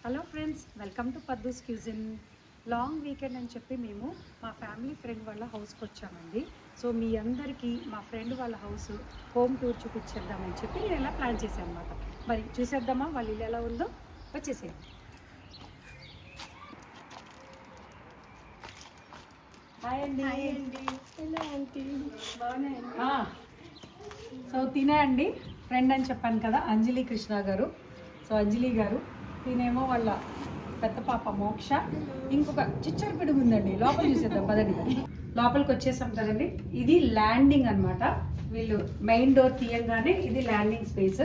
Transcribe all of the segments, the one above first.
Hello friends, welcome to Paddu's cuisine. Long weekend అని చెప్పి మేము మా ఫ్యామిలీ ఫ్రెండ్ వాళ్ళ హౌస్కి వచ్చామండి. సో మీ అందరికీ మా ఫ్రెండ్ వాళ్ళ హౌస్ హోమ్ టూర్ చూపించేద్దామని చెప్పి నేను ఎలా ప్లాన్ చేశాను అనమాట. మరి చూసేద్దామా వాళ్ళ ఇల్లు ఎలా ఉందో, వచ్చేసేయండి. హాయ్ అండి. సో తినే అండి ఫ్రెండ్ అని చెప్పాను కదా, అంజలి కృష్ణ గారు. సో అంజలి గారు, తినేమో వాళ్ళ పెద్ద పాప మోక్ష, ఇంకొక చిచ్చరి పిడుగు ఉందండి. లోపల చూసేద్దాం పదండి. లోపలికి వచ్చేసాం కదండి. ఇది ల్యాండింగ్ అనమాట. వీళ్ళు మెయిన్ డోర్ తీయంగానే ఇది ల్యాండింగ్ స్పేస్.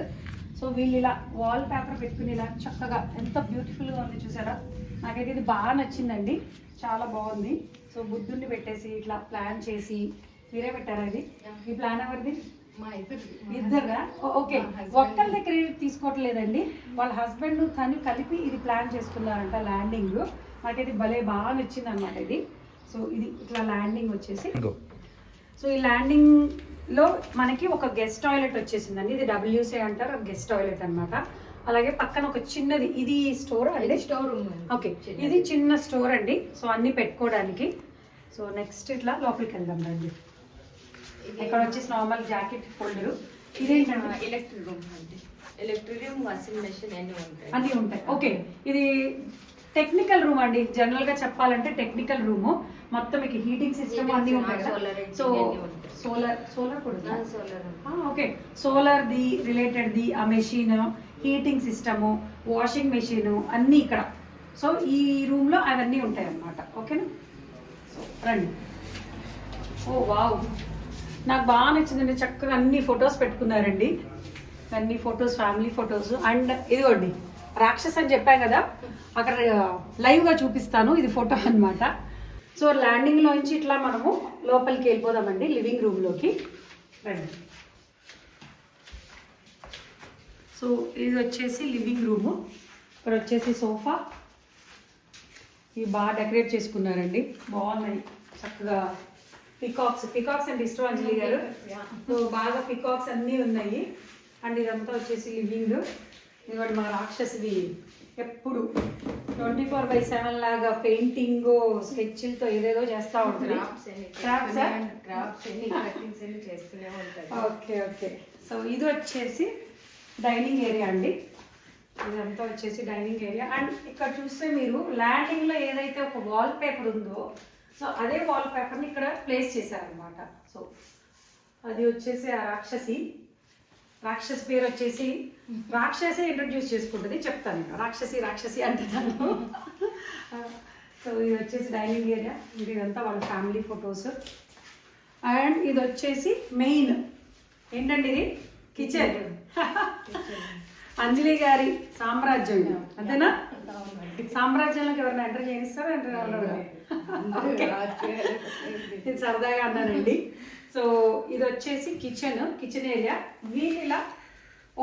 సో వీళ్ళు ఇలా వాల్ పేపర్ పెట్టుకుని ఇలా చక్కగా ఎంత బ్యూటిఫుల్గా ఉంది చూసారా. నాకైతే ఇది బాగా నచ్చిందండి, చాలా బాగుంది. సో బుద్ధుడిని పెట్టేసి ఇట్లా ప్లాన్ చేసి మీరే పెట్టారా? ఇది ఈ ప్లాన్ ఎవరిది? ఇద్దరుగా? ఓకే, ఒక్కరి దగ్గర తీసుకోవట్లేదండి, వాళ్ళ హస్బెండ్ తను కలిపి ఇది ప్లాన్ చేసుకున్నారంట ల్యాండింగ్. నాకైతే భలే బాగా నచ్చింది అనమాట ఇది. సో ఇది ఇట్లా ల్యాండింగ్ వచ్చేసి, సో ఈ ల్యాండింగ్ లో మనకి ఒక గెస్ట్ టాయిలెట్ వచ్చేసిందండి. ఇది WC అంటారు, గెస్ట్ టాయిలెట్ అనమాట. అలాగే పక్కన ఒక చిన్నది, ఇది స్టోర్ అండి, స్టోర్ రూమ్. ఓకే, ఇది చిన్న స్టోర్ అండి. సో అన్ని పెట్టుకోవడానికి. సో నెక్స్ట్ ఇట్లా లోపలికి వెళ్దాం రండి. ఇక్కడ వచ్చేసి నార్మల్ జాకెట్ ఫోల్డర్. ఇదేంటంటే ఎలక్ట్రిక్ రూమ్ అండి. ఎలక్ట్రిక్ రూమ్, వాషింగ్ మెషిన్ అన్నీ ఉంటాయి. ఓకే, ఇది టెక్నికల్ రూమ్ అండి. జనరల్ గా చెప్పాలంటే టెక్నికల్ రూమ్. మొత్తం మీకు హీటింగ్ సిస్టమ్ అన్ని ఉంటాయి. సో సోలార్ కూడా. Okay, solar the related the ఆ machine, heating system, washing machine అన్నీ ఇక్కడ. సో ఈ రూమ్ లో అవన్నీ ఉంటాయి అన్నమాట. ఓకేనా? సో రండి. ఓ వావ్, నాకు బాగా నచ్చిందండి. చక్కగా అన్ని ఫొటోస్ పెట్టుకున్నారండి, అన్ని ఫొటోస్, ఫ్యామిలీ ఫొటోస్. అండ్ ఇదిగోండి రాక్షస్ అని చెప్పాను కదా, అక్కడ లైవ్గా చూపిస్తాను. ఇది ఫోటో అనమాట. సో ల్యాండింగ్లోంచి ఇట్లా మనము లోపలికి వెళ్ళిపోదామండి, లివింగ్ రూమ్లోకి రండి. సో ఇది వచ్చేసి లివింగ్ రూము. ఇక్కడ వచ్చేసి సోఫా, ఇవి బాగా డెకరేట్ చేసుకున్నారండి, బాగున్నాయి చక్కగా. పికాక్స్ అంటే ఇష్టం అంజలి గారు. సో బాగా పికాక్స్ అన్నీ ఉన్నాయి. అండ్ ఇదంతా వచ్చేసి లివింగ్. ఇదిగోండి మా రాక్షసిది ఎప్పుడు 24/7 లాగా పెయింటింగ్ స్కెచ్లతో ఏదేదో చేస్తూ ఉంటుంది. Okay okay. సో ఇది వచ్చేసి డైనింగ్ ఏరియా అండి. ఇదంతా వచ్చేసి డైనింగ్ ఏరియా. అండ్ ఇక్కడ చూస్తే మీరు ల్యాండింగ్లో ఏదైతే ఒక వాల్ పేపర్ ఉందో, సో అదే వాల్ పేపర్ని ఇక్కడ ప్లేస్ చేశారనమాట. సో అది వచ్చేసి ఆ రాక్షసి పేరు వచ్చేసి రాక్షసి ఇంట్రడ్యూస్ చేసుకుంటుంది, చెప్తాను నేను. రాక్షసి అంటున్నాను. సో ఇది వచ్చేసి డైనింగ్ ఏరియా. ఇదంతా వాళ్ళ ఫ్యామిలీ ఫొటోస్. అండ్ ఇది వచ్చేసి మెయిన్ ఏంటండి, ఇది కిచెన్. అంజలి గారి సామ్రాజ్యం అంతేనా? సామ్రాజ్యంలోకి ఎవరైనా ఎంటర్ చేయిస్తారా? ఇది సరదాగా అన్నానండి. సో ఇది వచ్చేసి కిచెన్ ఏరియా. వీళ్ళు ఇలా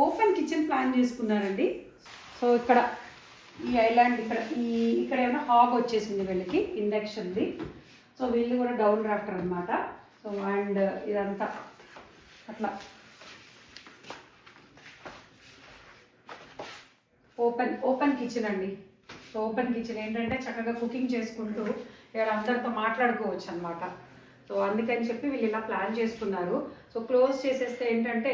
ఓపెన్ కిచెన్ ప్లాన్ చేసుకున్నారండి. సో ఇక్కడ ఈ ఐలాండ్, ఇక్కడ ఏమైనా హాబ్ వచ్చేసింది వీళ్ళకి, ఇండక్షన్ది. సో వీళ్ళు కూడా డౌన్ రాఫ్టర్ అనమాట. సో అండ్ ఇదంతా అట్లా ఓపెన్ కిచెన్ అండి. సో ఓపెన్ కిచెన్ ఏంటంటే చక్కగా కుకింగ్ చేసుకుంటూ ఇక్కడ అందరితో మాట్లాడుకోవచ్చు అనమాట. సో అందుకని చెప్పి వీళ్ళు ఇలా ప్లాన్ చేసుకున్నారు. సో క్లోజ్ చేసేస్తే ఏంటంటే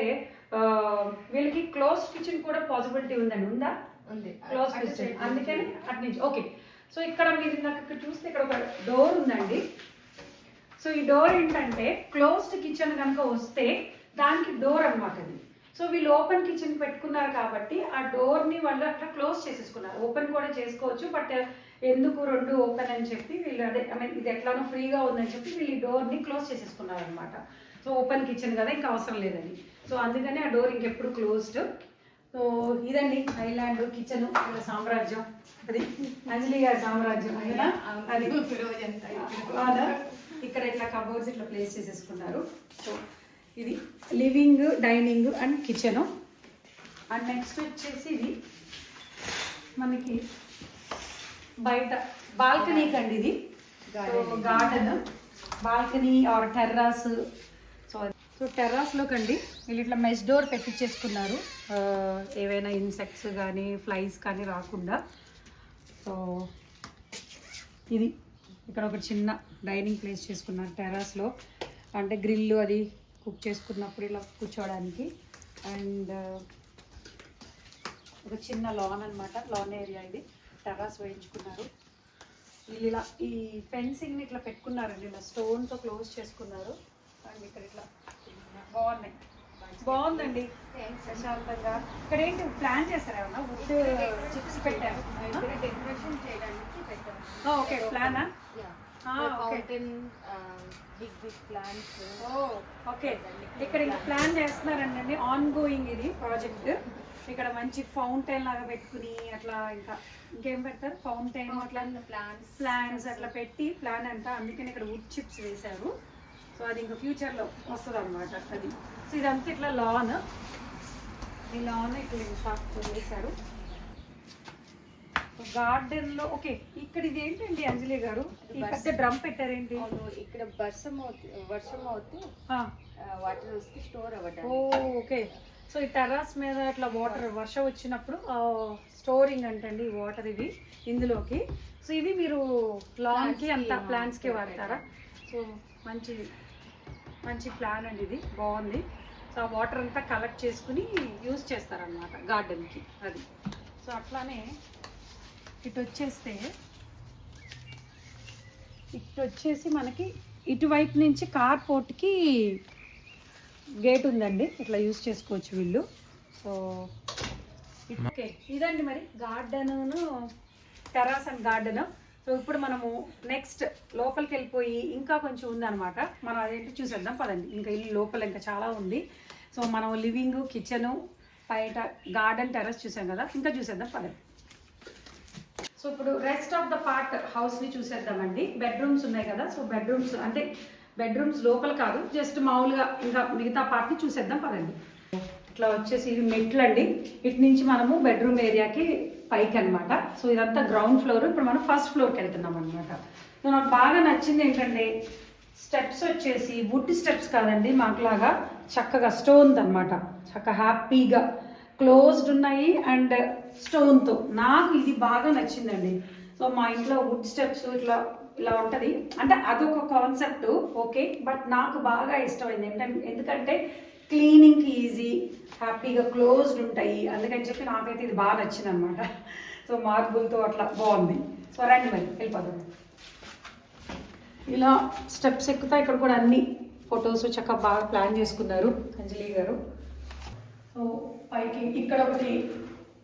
వీళ్ళకి క్లోజ్ కిచెన్ కూడా పాసిబిలిటీ ఉందా? ఉంది, క్లోజ్ కిచెన్. అందుకని అటు నుంచి ఓకే. సో ఇక్కడ మీరు నాకు ఇక్కడ చూస్తే ఇక్కడ ఒక డోర్ ఉందండి. సో ఈ డోర్ ఏంటంటే క్లోజ్డ్ కిచెన్ కనుక వస్తే దానికి డోర్ అనమాట ఇది. సో వీళ్ళు ఓపెన్ కిచెన్ పెట్టుకున్నారు కాబట్టి ఆ డోర్ని వాళ్ళు అట్లా క్లోజ్ చేసేసుకున్నారు. ఓపెన్ కూడా చేసుకోవచ్చు, బట్ ఎందుకు రెండు ఓపెన్ అని చెప్పి వీళ్ళు అదే ఇది ఎట్లానో ఫ్రీగా ఉందని చెప్పి వీళ్ళు ఈ డోర్ని క్లోజ్ చేసేసుకున్నారు అనమాట. సో ఓపెన్ కిచెన్ కదా, ఇంకా అవసరం లేదని. సో అందుకని ఆ డోర్ ఇంకెప్పుడు క్లోజ్డ్. సో ఇదండి ఐలాండ్ కిచెన్ సామ్రాజ్యం. అది అంజలి గారి సామ్రాజ్యం కదా. అది ఇక్కడ ఇట్లా కబోర్డ్స్ ఇట్లా ప్లేస్ చేసేసుకున్నారు. సో ఇది living, dining and kitchen. And next వచ్చేసి ఇది మనకి బయట బాల్కనీ కండి. ఇది garden, balcony or terrace. So టెర్రాస్లో కండి వీళ్ళు ఇట్లా మెష్ డోర్ పెట్టించేసుకున్నారు, ఏవైనా ఇన్సెక్ట్స్ కానీ ఫ్లైస్ కానీ రాకుండా. సో ఇది ఇక్కడ ఒక చిన్న డైనింగ్ ప్లేస్ చేసుకున్నారు టెర్రస్లో, అంటే గ్రిల్ అది కుక్ చేసుకున్నప్పుడు ఇలా కూర్చోవడానికి. అండ్ ఒక చిన్న లాన్ అనమాట, లాన్ ఏరియా ఇది, టెర్రస్ వేయించుకున్నారు. వీళ్ళు ఇలా ఈ ఫెన్సింగ్ని ఇట్లా పెట్టుకున్నారండి, ఇలా స్టోన్తో క్లోజ్ చేసుకున్నారు. అండ్ ఇక్కడ ఇట్లా బాగున్నాయి, బాగుందండి ప్రశాంతంగా. ఇక్కడ ఏంటి ప్లాన్ చేశారు ఏమన్నా, వుడ్ చిప్స్ పెట్టారు, డెకరేషన్ చేయడానికి పెట్టాము. ఓకే ప్లానా? Big plans. ఓకే, ఇక్కడ ఇంకా ప్లాన్ చేస్తున్నారండి, ఆన్ గోయింగ్ ఇది ప్రాజెక్ట్. ఇక్కడ మంచి ఫౌంటైన్ లాగా పెట్టుకుని అట్లా ఇంకా ఇంకేం పెడతారు, ఫౌంటైన్ అట్లా ప్లాన్స్ అట్లా పెట్టి ప్లాన్ అంతా. అందుకని ఇక్కడ వుడ్ చిప్స్ వేశారు. సో అది ఇంకా ఫ్యూచర్లో వస్తుంది అనమాట అది. సో ఇదంతా ఇట్లా లాన్, ఈ లాన్ ఇట్లా ఇంకా వేశారు గార్డెన్లో. ఓకే, ఇక్కడ ఇది ఏంటండి అంజలి గారు, ఈ పెద్ద డ్రమ్ పెట్టారేంటి? ఇక్కడ వర్షం అవుతే వాటర్ వస్తే స్టోర్ అవ్వడం. ఓకే, సో ఈ టెర్రస్ మీద ఇట్లా వాటర్ వర్షం వచ్చినప్పుడు స్టోరింగ్ అంటండి ఈ వాటర్ ఇవి ఇందులోకి. సో ఇవి మీరు లాన్కి అంతా ప్లాంట్స్కి వాడతారా? సో మంచి ప్లాన్ అండి ఇది, బాగుంది. సో ఆ వాటర్ అంతా కలెక్ట్ చేసుకుని యూజ్ చేస్తారనమాట గార్డెన్కి అది. సో అట్లానే ఇటు వచ్చేసి మనకి ఇటువైపు నుంచి కార్ పోర్ట్కి గేట్ ఉందండి, ఇట్లా యూజ్ చేసుకోవచ్చు వీళ్ళు. సో ఓకే, ఇదండి మరి garden, terrace and garden. So ఇప్పుడు మనము నెక్స్ట్ లోపలికి వెళ్ళిపోయి ఇంకా కొంచెం ఉందన్నమాట, మనం అదేంటి చూసేద్దాం పదండి. ఇంకా ఇల్లు లోపల ఇంకా చాలా ఉంది. సో మనం లివింగ్, కిచెను, బయట గార్డెన్, టెర్రస్ చూసాం కదా, ఇంకా చూసేద్దాం పదండి. సో ఇప్పుడు రెస్ట్ ఆఫ్ ద పార్ట్ హౌస్ని చూసేద్దామండి. బెడ్రూమ్స్ ఉన్నాయి కదా, సో బెడ్రూమ్స్ అంటే బెడ్రూమ్స్ లోపల కాదు, జస్ట్ మామూలుగా ఇంకా మిగతా పార్ట్ని చూసేద్దాం పదండి. ఇట్లా వచ్చేసి ఇవి మెట్లు అండి, ఇటు నుంచి మనము బెడ్రూమ్ ఏరియాకి పైకి అనమాట. సో ఇదంతా గ్రౌండ్ ఫ్లోర్, ఇప్పుడు మనం ఫస్ట్ ఫ్లోర్కి వెళ్తున్నాం అనమాట. సో నాకు బాగా నచ్చింది ఏంటంటే స్టెప్స్ వచ్చేసి వుడ్ స్టెప్స్ కాదండి, మాకులాగా చక్కగా స్టోన్ అనమాట, చక్కగా హ్యాపీగా క్లోజ్డ్ ఉన్నాయి అండ్ స్టోన్తో. నాకు ఇది బాగా నచ్చిందండి. సో మా ఇంట్లో వుడ్ స్టెప్స్ ఇలా ఉంటుంది అంటే అదొక కాన్సెప్ట్ ఓకే, బట్ నాకు బాగా ఇష్టమైంది ఎందుకంటే క్లీనింగ్కి ఈజీ, హ్యాపీగా క్లోజ్డ్ ఉంటాయి, అందుకని చెప్పి నాకైతే ఇది బాగా నచ్చింది అనమాట. సో మార్బుల్తో అట్లా బాగుంది. సో రండి మరి వెళ్ళిపోదాం. ఇలా స్టెప్స్ ఎక్కుతా, ఇక్కడ కూడా అన్ని ఫొటోస్ చక్కగా బాగా ప్లాన్ చేసుకున్నారు అంజలి గారు. సో పైకి ఇక్కడ ఒకటి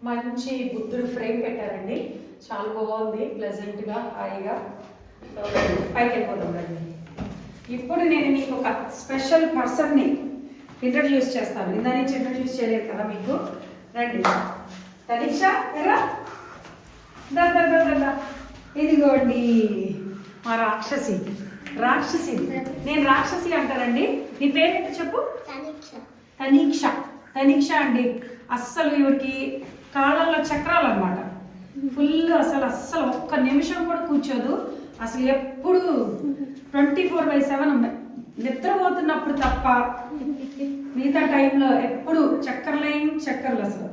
మంచి బుద్ధుడు ఫ్రేమ్ పెట్టారండి, చాలా బాగుంది, ప్లెజెంట్గా, హాయిగా. సో పైకి వెళ్ళిపోతాం రండి. ఇప్పుడు నేను మీకు ఒక స్పెషల్ పర్సన్ని ఇంట్రడ్యూస్ చేస్తాను. ఇందా నుంచి ఇంట్రడ్యూస్ చేయలేదు కదా మీకు. రండి తనిషా, ఎరా ఇదిగోండి మా రాక్షసి. నేను రాక్షసి అంటారండి. నీ పేరేంటో చెప్పు. తనీక్ష అండి. అస్సలు ఇవిడికి కాళ్ళల్లో చక్రాలు అనమాట, ఫుల్ అస్సలు ఒక్క నిమిషం కూడా కూర్చోదు. అసలు ఎప్పుడు 24/7 నిద్రపోతున్నప్పుడు తప్ప మిగతా టైంలో ఎప్పుడు చక్కర్లు. అసలు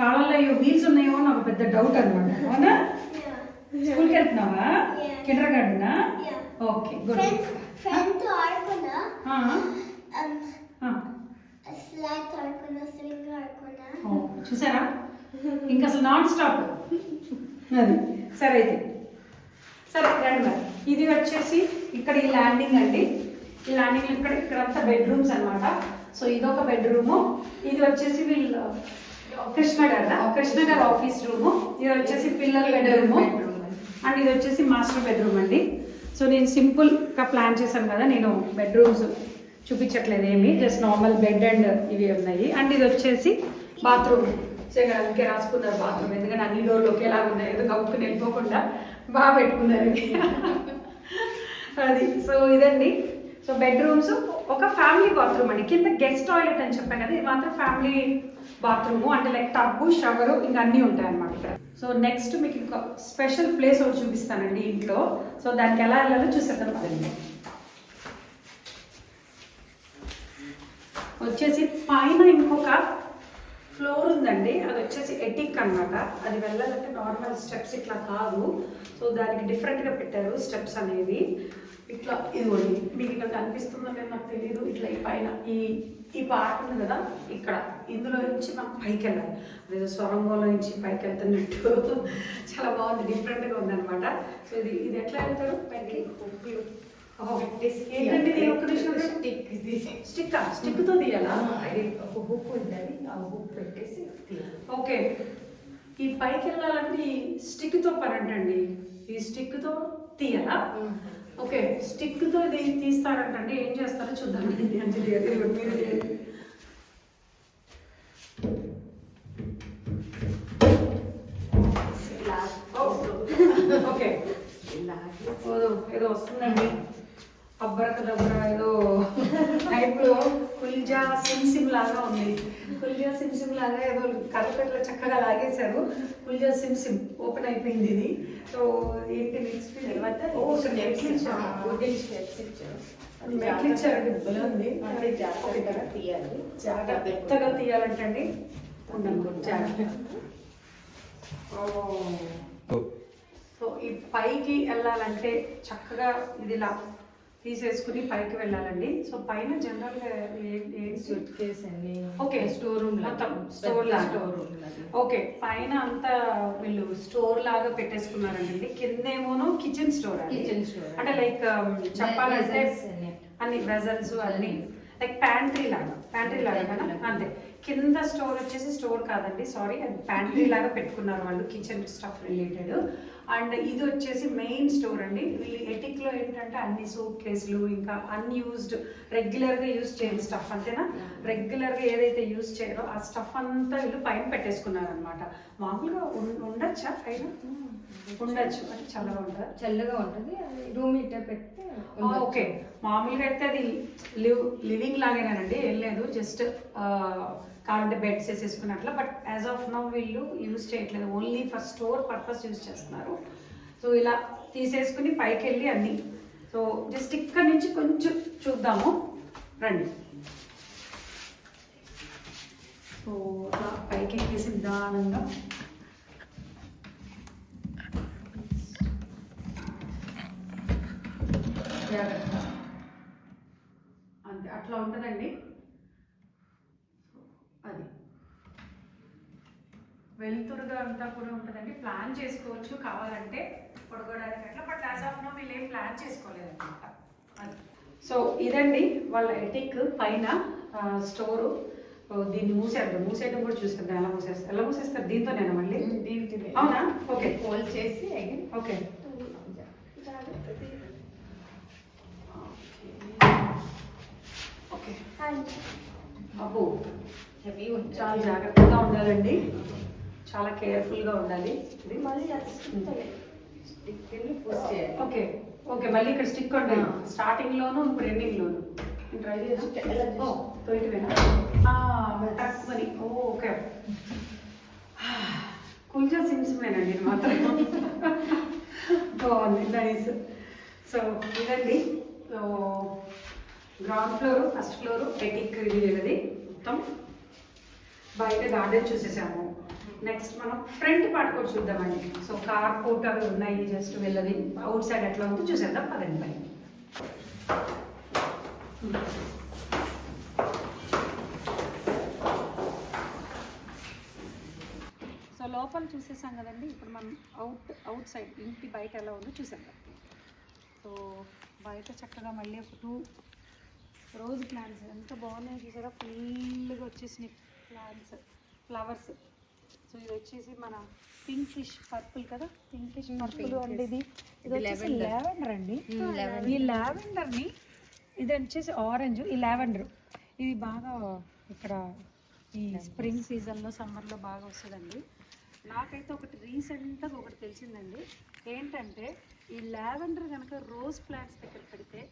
కాళ్ళల్లో వీల్స్ ఉన్నాయో నాకు పెద్ద డౌట్ అనమాట. అవునా? స్కూల్కి వెళ్తున్నావా? కిండర్ గార్డెనా? Okay good. చూసారా, ఇంకా అసలు నాన్ స్టాప్ అది. సరే రండి మరి. ఇది వచ్చేసి ఇక్కడ ఈ ల్యాండింగ్ అండి. ఈ ల్యాండింగ్ ఇక్కడంతా బెడ్రూమ్స్ అనమాట. సో ఇదొక బెడ్రూము, ఇది వచ్చేసి వీళ్ళు కృష్ణ గారు ఆఫీస్ రూము, ఇది వచ్చేసి పిల్లల బెడ్రూము, అండ్ ఇది వచ్చేసి మాస్టర్ బెడ్రూమ్ అండి. సో నేను సింపుల్గా ప్లాన్ చేశాను కదా, నేను బెడ్రూమ్స్ చూపించట్లేదు ఏమి, జస్ట్ నార్మల్ బెడ్ అండ్ ఇవి ఉన్నాయి. అండ్ ఇది వచ్చేసి బాత్రూమ్. సో ఇక్కడ అందుకే రాసుకున్నారు బాత్రూమ్, ఎందుకంటే అన్ని డోర్లు ఒకేలాగా ఉన్నాయి, ఏదో కప్పుకుని వెళ్ళిపోకుండా బాగా పెట్టుకున్నారు అది. సో ఇదండి. సో బెడ్రూమ్స్, ఒక ఫ్యామిలీ బాత్రూమ్ అండి. కింద గెస్ట్ టాయిలెట్ అని చెప్పాను కదా, ఇది మాత్రం ఫ్యామిలీ బాత్రూము, అంటే లైక్ టబ్బు, షవరు ఇంకా అన్నీ ఉంటాయి అన్నమాట ఇక్కడ. సో నెక్స్ట్ మీకు ఇంకో స్పెషల్ ప్లేస్ ఒకటి చూపిస్తానండి ఇంట్లో. సో దానికి ఎలా వెళ్ళాలో చూసేద్దాం కదండి. వచ్చేసి పైన ఇంకొక ఫ్లోర్ ఉందండి, అది వచ్చేసి ఎటిక్ అన్నమాట. అది వెళ్ళాలంటే నార్మల్ స్టెప్స్ ఇట్లా కాదు, సో దానికి డిఫరెంట్గా పెట్టారు స్టెప్స్ అనేవి. ఇట్లా ఇదిగోండి, మీకు ఇక్కడ కనిపిస్తుందో లేదో నాకు తెలియదు. ఇట్లా ఈ పైన ఈ పార్ట్ ఉంది కదా ఇక్కడ, ఇందులో నుంచి మనం పైకి వెళ్ళాలి. అదే స్వరంగంలో నుంచి పైకి వెళ్తున్నట్టు చాలా బాగుంది, డిఫరెంట్గా ఉందన్నమాట. సో ఇది ఎట్లా వెళ్తారు పైకి? స్టిక్తో తీయాలా? ఒక హుక్ ఉండాలి, ఆ హుక్ పెట్టేసి ఓకే. ఈ పైకి వెళ్ళాలంటే ఈ స్టిక్తో పని అంటండి, ఈ స్టిక్తో తీయాలా? ఓకే, స్టిక్తో తీస్తారంటండి. ఏం చేస్తారో చూద్దామండి. అంటే మీరు ఓకే, ఏదో వస్తుందండి, అబ్బరక దబ్బర ఏదో టైప్లో కుల్జా సిమ్ లాగా ఉంది. కుల్జా సిమ్ లాగా ఏదో కరకట్ల చక్కగా లాగేశారు. కుల్జా సిమ్ ఓపెన్ అయిపోయింది ఇది. సో ఏంటి నెక్స్ట్ తర్వాత మెట్లు ఇచ్చారండి, భలే ఉంది. జాగ్రత్తగా తీయాలి, జాగ్రత్తగా తీయాలంటండి. ఉండండి జాగ్రత్త. సో ఈ పైకి వెళ్ళాలంటే చక్కగా ఇది ఇలా తీసేసుకుని పైకి వెళ్ళాలండి. సో పైన జనరల్గా ఓకే స్టోర్ రూమ్ మొత్తం స్టోర్ ఓకే, పైన అంతా వీళ్ళు స్టోర్ లాగా పెట్టేసుకున్నారండి. కిందేమోనో కిచెన్ స్టోర్ అంటే లైక్ చెప్పాలంటే అన్ని వెజల్స్ అన్ని లైక్ ప్యాంట్రీ లాగా కదా అంతే. కింద స్టోర్ వచ్చేసి స్టోర్ కాదండి, సారీ, అది ప్యాంట్రీ లాగా పెట్టుకున్నారు వాళ్ళు, కిచెన్ స్టఫ్ రిలేటెడ్. అండ్ ఇది వచ్చేసి మెయిన్ స్టోర్ అండి. వీళ్ళు ఎటిక్లో ఏంటంటే అన్ని సూట్ కేసులు, ఇంకా అన్యూజ్డ్ రెగ్యులర్గా యూజ్ చేయని స్టఫ్ అంతేనా, రెగ్యులర్గా ఏదైతే యూజ్ చేయరో ఆ స్టఫ్ అంతా వీళ్ళు పైన పెట్టేసుకున్నారు అనమాట. మామూలుగా ఉండొచ్చా పైన? ఉండొచ్చు, అంటే చల్లగా ఉంటుంది రూమ్ హీటర్ పెడితే ఓకే. మామూలుగా అయితే అది లివింగ్ లాగేనండి, ఏం లేదు, జస్ట్ కావాలంటే బెడ్స్ వేసేసుకున్నట్ల. బట్ యాజ్ ఆఫ్ నౌ వీళ్ళు యూజ్ చేయట్లేదు, only for store purpose use చేస్తున్నారు. సో ఇలా తీసేసుకుని పైకి వెళ్ళి అన్నీ. సో జస్ట్ ఇక్కడ నుంచి కొంచెం చూద్దాము రండి. సో పైకి ఎక్కేసి నిదానంగా అంతే, అట్లా ఉంటుందండి. అది వెలుతురుగా అంతా కూడా ఉంటుందండి. ప్లాన్ చేసుకోవచ్చు కావాలంటే పడుకోవడానికి అట్లా, బట్ యాజ్ ఆఫ్ నో వీళ్ళు ఏం ప్లాన్ చేసుకోలేదన్నమాట. అది సో ఇదండి వాళ్ళ ఎటిక్ పైన స్టోరు. దీన్ని మూసేయడం కూడా చూసేద్దాం, ఎలా మూసేస్తారు దీంతోనేనా మళ్ళీ? అవునా? ఓకే, హోల్డ్ చేసి ఓకే ఓకే. అబ్బో, చాలా జాగ్రత్తగా ఉండాలండి, చాలా కేర్ఫుల్గా ఉండాలి. ఇది మళ్ళీ ఓకే ఓకే, మళ్ళీ ఇక్కడ స్టిక్ ఉండాలి స్టార్టింగ్లోను ఇప్పుడు ఎండింగ్లోను. ట్రై చేసి మరి ఓకే. కొంచెం సిమ్స్మేనండి ఇది మాత్రం బాగుంది, నైస్. సో ఇదండి, so ground floor, first floor attic ఇది వెళ్ళది మొత్తం. బయట గార్డెన్ చూసేసాము. నెక్స్ట్ మనం ఫ్రంట్ పార్ట్ కూడా చూద్దామండి. సో కార్ పోర్ట్ అవి ఉన్నాయి, జస్ట్ వెళ్ళది అవుట్ సైడ్ ఎట్లా ఉందో చూసేద్దాం పదండి బయట. సో లోపల చూసేసాం కదండి, ఇప్పుడు మనం అవుట్ సైడ్ ఇంటి బయట ఎలా ఉందో చూసేద్దాం. సో బయట చక్కగా మళ్ళీ ఒక 2 రోజ్ ప్లాంట్స్ ఎంత బాగున్నాయో చూసారా, ఫుల్గా వచ్చేసినాయి ఫ్లవర్స్. సో ఇది వచ్చేసి మన పింకిష్ పర్పుల్ కదా, పింకిష్ పర్పుల్ అండి. ఇది వచ్చేసి లావెండర్ అండి. ఈ లావెండర్ని, ఇది వచ్చేసి ఆరెంజ్, ఈ లావెండర్ ఇది బాగా ఇక్కడ ఈ స్ప్రింగ్ సీజన్లో సమ్మర్లో బాగా వస్తుందండి. నాకైతే ఒకటి రీసెంట్గా ఒకటి తెలిసిందండి, ఏంటంటే ఈ లావెండర్ కనుక రోజ్ ప్లాంట్స్ దగ్గర పెడితే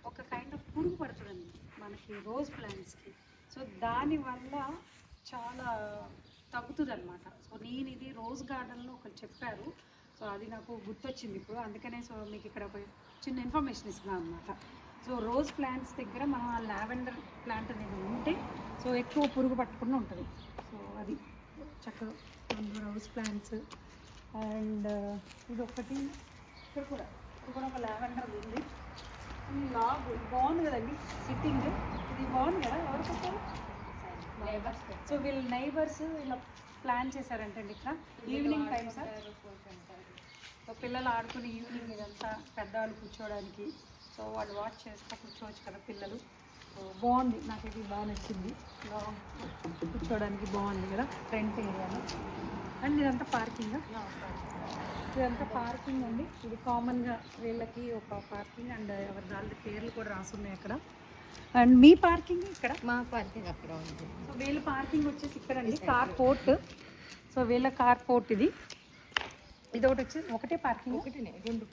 ఒక కైండ్ ఆఫ్ పురుగు పడుతుందండి మనకి రోజ్ ప్లాంట్స్కి. సో దానివల్ల చాలా తగ్గుతుంది అనమాట. సో నేను ఇది రోజ్ గార్డెన్లో ఒకరు చెప్పారు, సో అది నాకు గుర్తొచ్చింది ఇప్పుడు, అందుకనే సో మీకు ఇక్కడ ఒక చిన్న ఇన్ఫర్మేషన్ ఇస్తున్నాను అనమాట. సో రోజ్ ప్లాంట్స్ దగ్గర మనం ఆ లావెండర్ ప్లాంట్ అనేది ఉంటే సో ఎక్కువ పురుగు పట్టకుండా ఉంటుంది. సో అది చక్కగా హౌస్ ప్లాంట్స్. అండ్ ఇది ఒకటి, ఇక్కడ కూడా ఒక లావెండర్ ఉంది. లాగ్ బాగుంది కదండి సిట్టింగ్, ఇది బాగుంది కదా. ఎవరు పెట్టారు? సో వీళ్ళు నైబర్స్ ఇలా ప్లాన్ చేశారంటండి ఇక్కడ ఈవినింగ్ టైం సార్. సో పిల్లలు ఆడుకుని ఈవినింగ్ ఇదంతా పెద్దవాళ్ళు కూర్చోవడానికి, సో వాళ్ళు వాచ్ చేస్తూ కూర్చోవచ్చు కదా పిల్లలు. సో బాగుంది, నాకు ఇది బాగా నచ్చింది. కూర్చోవడానికి బాగుంది కదా ఫ్రంట్ ఏరియాలో. అండ్ ఇదంతా పార్కింగ్, ఇదంతా పార్కింగ్ అండి. ఇది కామన్గా వీళ్ళకి ఒక పార్కింగ్ అండ్ ఎవరి దాని పేర్లు కూడా రాసున్నాయి అక్కడ. అండ్ మీ పార్కింగ్ ఇక్కడ, మా పార్కింగ్ అక్కడ ఉంది. సో వీళ్ళ పార్కింగ్ వచ్చేసి ఇక్కడ అండి, కార్ పోర్ట్. సో వీళ్ళ కార్ పోర్ట్ ఇది. ఇది ఒకటి వచ్చి ఒకటే పార్కింగ్, ఒకటినే, రెండు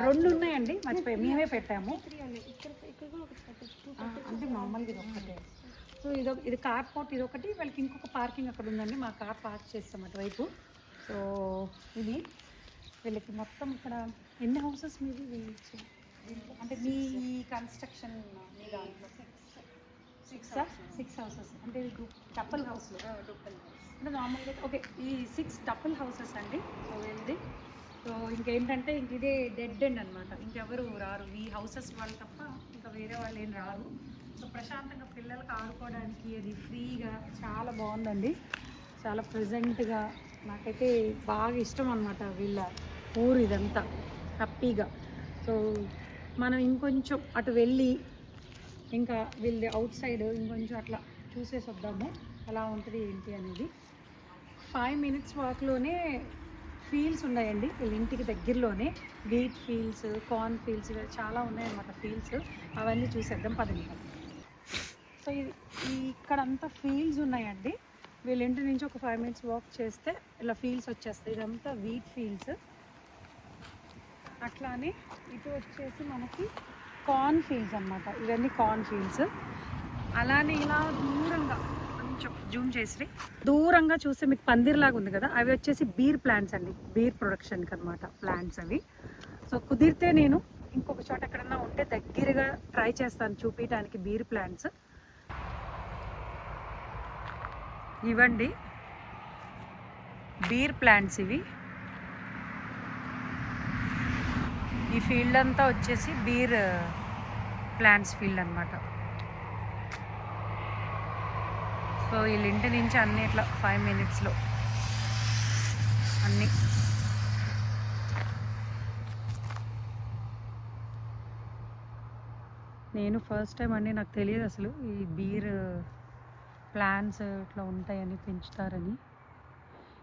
రెండు ఉన్నాయండి, మర్చిపోయి మేమే పెట్టాము. అంటే మామూలుగా ఇది ఒకటే. సో ఇది కార్ పోర్ట్, ఇది ఒకటి. వాళ్ళకి ఇంకొక పార్కింగ్ అక్కడ ఉందండి, మా కార్ పార్క్ చేస్తాం అటువైపు. సో ఇది వీళ్ళకి మొత్తం ఇక్కడ ఎన్ని హౌసెస్ మీది వీళ్ళు అంటే మీ కన్స్ట్రక్షన్ మీ దాంట్లో? 6 హౌసెస్ అంటే టప్పుల్ హౌస్లో అంటే నార్మల్గా ఓకే. ఈ 6 టప్పుల్ హౌసెస్ అండి. సో వీళ్ళది. సో ఇంకేంటంటే ఇంక ఇదే డెడ్ ఎండ్ అనమాట, ఇంకెవరు రారు ఈ హౌసెస్ వాళ్ళు తప్ప, ఇంకా వేరే వాళ్ళు ఏం రారు. సో ప్రశాంతంగా పిల్లలకి ఆడుకోవడానికి అది ఫ్రీగా చాలా బాగుందండి, చాలా ప్రెజెంట్గా. నాకైతే బాగా ఇష్టం అనమాట వీళ్ళ ఊరు ఇదంతా, హ్యాపీగా. సో మనం ఇంకొంచెం అటు వెళ్ళి ఇంకా వీళ్ళ అవుట్ సైడ్ ఇంకొంచెం అట్లా చూసేసి వద్దాము ఎలా ఉంటుంది ఏంటి అనేది. 5 minutes వాక్లోనే ఫీల్డ్స్ ఉన్నాయండి వీళ్ళ ఇంటికి దగ్గరలోనే. వీట్ ఫీల్డ్స్, కార్న్ ఫీల్డ్స్ చాలా ఉన్నాయన్నమాట ఫీల్డ్స్. అవన్నీ చూసేద్దాం పదండి. సో ఇది ఇక్కడంతా ఫీల్డ్స్ ఉన్నాయండి. వీళ్ళ ఇంటి నుంచి ఒక 5 minutes వాక్ చేస్తే ఇలా ఫీల్డ్స్ వచ్చేస్తాయి. ఇదంతా వీట్ ఫీల్డ్స్. అట్లానే ఇటు వచ్చేసి మనకి కార్న్ ఫీల్డ్స్ అన్నమాట. ఇవన్నీ కార్న్ ఫీల్డ్స్. అలానే ఇలా దూరంగా కొంచెం జూమ్ చేసి దూరంగా చూస్తే మీకు పందిర్లాగా ఉంది కదా, అవి వచ్చేసి బీర్ ప్లాంట్స్ అండి, బీర్ ప్రొడక్షన్కి అనమాట ప్లాంట్స్ అవి. సో కుదిరితే నేను ఇంకొక చోట ఎక్కడన్నా ఉంటే దగ్గరగా ట్రై చేస్తాను చూపించడానికి బీర్ ప్లాంట్స్. ఇవ్వండి బీర్ ప్లాంట్స్ ఇవి. ఈ ఫీల్డ్ అంతా వచ్చేసి బీర్ ప్లాంట్స్ ఫీల్డ్ అనమాట. సో వీళ్ళ ఇంటి నుంచి అన్నీ ఇట్లా 5 minutesలో అన్నీ. నేను ఫస్ట్ టైం అండి, నాకు తెలియదు అసలు ఈ బీర్ ప్లాంట్స్ ఇట్లా ఉంటాయని, పెంచుతారని.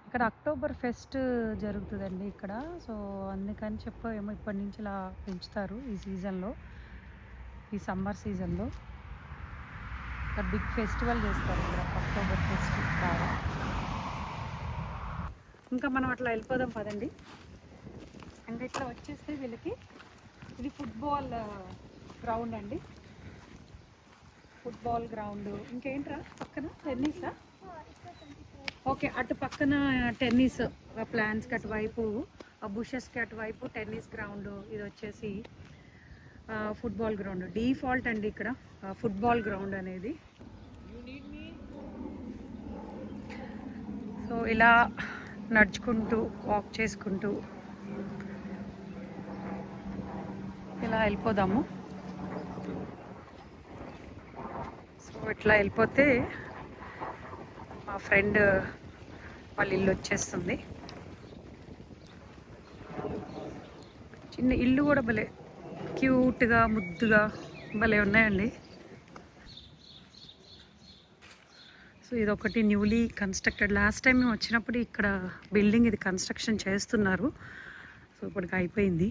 ఇక్కడ అక్టోబర్ ఫెస్ట్ జరుగుతుందండి ఇక్కడ. సో అందుకని చెప్పేమో ఇప్పటి నుంచి ఇలా పెంచుతారు ఈ సీజన్లో, ఈ సమ్మర్ సీజన్లో. ఇక్కడ బిగ్ ఫెస్టివల్ చేస్తారు ఇక్కడ, అక్టోబర్ ఫెస్ట్ బాగా. ఇంకా మనం అట్లా వెళ్ళిపోదాం పదండి. ఇంకా ఇట్లా వచ్చేస్తే వీళ్ళకి ఇది ఫుట్బాల్ గ్రౌండ్ అండి, ఫుట్బాల్ గ్రౌండ్. ఇంకేంట్రా పక్కన టెన్నిసా? ఓకే, అటు పక్కన టెన్నిస్ ప్లాంట్స్కి అటువైపు, బుషెస్కి అటువైపు టెన్నిస్ గ్రౌండ్. ఇది వచ్చేసి ఫుట్బాల్ గ్రౌండ్. డిఫాల్ట్ అండి ఇక్కడ ఫుట్బాల్ గ్రౌండ్ అనేది. సో ఇలా నడుచుకుంటూ వాక్ చేసుకుంటూ ఇలా వెళ్ళిపోదాము. సో ఇట్లా వెళ్ళిపోతే మా ఫ్రెండ్ వాళ్ళ ఇల్లు వచ్చేస్తుంది. చిన్న ఇల్లు కూడా భలే క్యూట్గా ముద్దుగా భలే ఉన్నాయండి. సో ఇదొకటి న్యూలీ కన్స్ట్రక్టెడ్. లాస్ట్ టైం మేము వచ్చినప్పుడు ఇక్కడ బిల్డింగ్ ఇది కన్స్ట్రక్షన్ చేస్తున్నారు. సో ఇప్పటికి అయిపోయింది.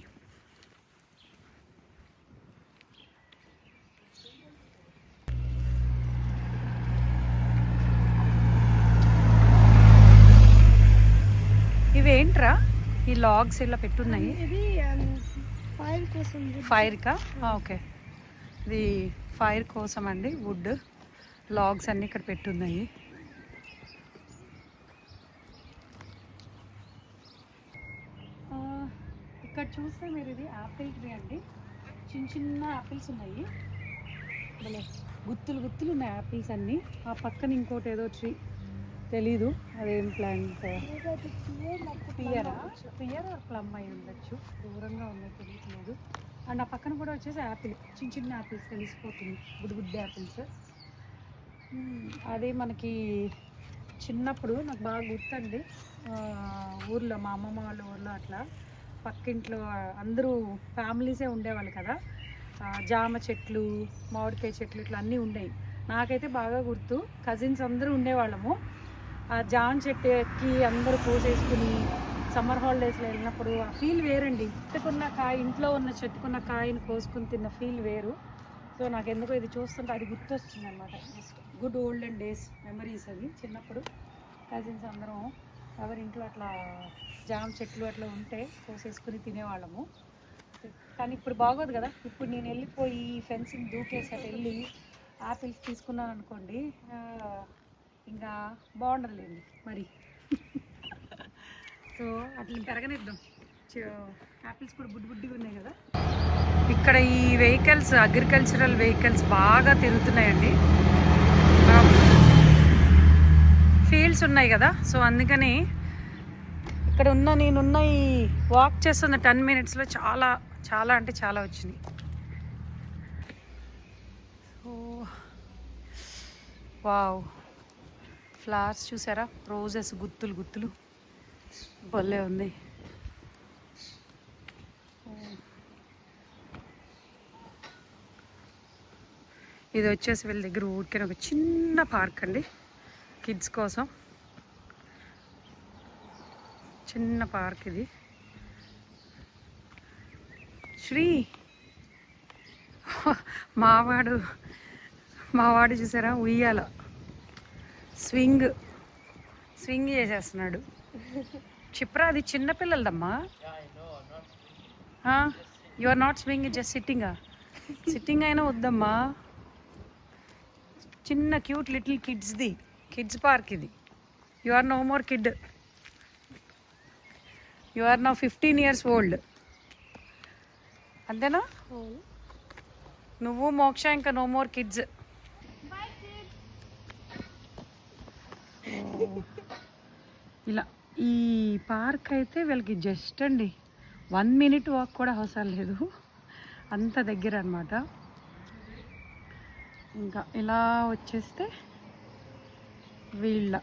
ఇవేంట్రా ఈ లాగ్స్ ఇలా పెట్టున్నాయి? ఫైర్కా? ఓకే, ఇది ఫైర్ కోసం అండి. వుడ్ లాగ్స్ అన్నీ ఇక్కడ పెట్టున్నాయి. ఇక్కడ చూస్తే మీరు ఇది యాపిల్ ట్రీ అండి. చిన్న చిన్న యాపిల్స్ ఉన్నాయి, భలే గుత్తులు గుత్తులు ఉన్నాయి యాపిల్స్ అన్నీ. ఆ పక్కన ఇంకోటి ఏదో ట్రీ తెలీదు అదేం ప్లాంట్. పియరా ప్లమ్ అయి ఉండొచ్చు, దూరంగా ఉన్నది తెలియట్లేదు. అండ్ ఆ పక్కన కూడా వచ్చేసి యాపిల్, చిన్న చిన్న యాపిల్స్ తెలిసిపోతుంది, గుడ్ యాపిల్స్. అది మనకి చిన్నప్పుడు నాకు బాగా గుర్తండి, ఊర్లో మా అమ్మమ్మ వాళ్ళ ఊర్లో అట్లా పక్కింట్లో అందరూ ఫ్యామిలీసే ఉండేవాళ్ళు కదా, జామ చెట్లు, మామిడికాయ చెట్లు ఇట్లా అన్నీ ఉండేవి. నాకైతే బాగా గుర్తు, కజిన్స్ అందరూ ఉండేవాళ్ళము. ఆ జామ చెట్టు ఎక్కి అందరూ కోసేసుకుని సమ్మర్ హాలిడేస్లో వెళ్ళినప్పుడు ఆ ఫీల్ వేరండి. చెట్టుకున్న కాయ, ఇంట్లో ఉన్న చెట్టుకున్న కాయని కోసుకుని తిన్న ఫీల్ వేరు. సో నాకు ఎందుకో ఇది చూస్తుంటే అది గుర్తొస్తుంది అనమాట. Just good olden days memories అవి. చిన్నప్పుడు కజిన్స్ అందరం ఎవరి ఇంట్లో అట్లా జామ చెట్లు అట్లా ఉంటే కోసేసుకుని తినేవాళ్ళము. కానీ ఇప్పుడు బాగోదు కదా. ఇప్పుడు నేను వెళ్ళిపోయి ఫెన్సింగ్ దూకేసి అటు వెళ్ళి యాపిల్స్ తీసుకున్నాను అనుకోండి, ఇంకా బాగుండదులేండి మరి. సో అట్లా పెరగనిద్దాం. యాపిల్స్ కూడా బుడ్డిగా ఉన్నాయి కదా. ఇక్కడ ఈ వెహికల్స్, అగ్రికల్చరల్ వెహికల్స్ బాగా తిరుగుతున్నాయండి. ఫీల్డ్స్ ఉన్నాయి కదా, సో అందుకని ఇక్కడ నేనున్న ఈ వాక్ చేస్తున్న 10 minutesలో చాలా చాలా అంటే చాలా వచ్చినాయి. సో వావ్, ఫ్లవర్స్ చూసారా, రోజెస్ గుత్తులు భలే ఉంది. ఇది వచ్చేసి వీళ్ళ దగ్గర ఊరికే ఒక చిన్న పార్క్ అండి, కిడ్స్ కోసం చిన్న పార్క్ ఇది. శ్రీ మావాడు చూసారా, ఉయ్యాల స్వింగ్ చేసేస్తున్నాడు. చిప్రా అది చిన్నపిల్లలదమ్మా. You are not swing, just sitting అయినా వద్దమ్మా. చిన్న క్యూట్ లిటిల్ కిడ్స్ పార్క్ ఇది. You are no more kid, you are now 15 years old. అంతేనా? నువ్వు మోక్ష ఇంకా నో మోర్ కిడ్స్. ఇలా ఈ పార్క్ అయితే వీళ్ళకి జస్ట్ అండి 1 minute వాక్ కూడా అవసరం లేదు, అంత దగ్గర అన్నమాట. ఇంకా ఇలా వచ్చేస్తే వీళ్ళ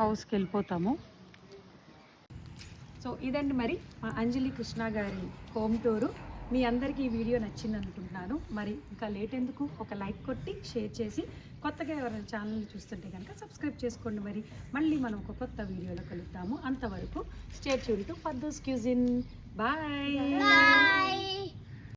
హౌస్కి వెళ్ళిపోతాము. సో ఇదండి మరి మా అంజలి కృష్ణ గారి హోమ్ టూరు. మీ అందరికీ ఈ వీడియో నచ్చింది అనుకుంటున్నాను. మరి ఇంకా లేట్ ఎందుకు, ఒక లైక్ కొట్టి షేర్ చేసి, కొత్తగా ఎవరైనా ఛానల్ చూస్తుంటే కనుక సబ్స్క్రైబ్ చేసుకోండి. మరి మళ్ళీ మనం ఒక కొత్త వీడియోలో కలుద్దాము. అంతవరకు stay tuned to Paddu's cuisine. Bye.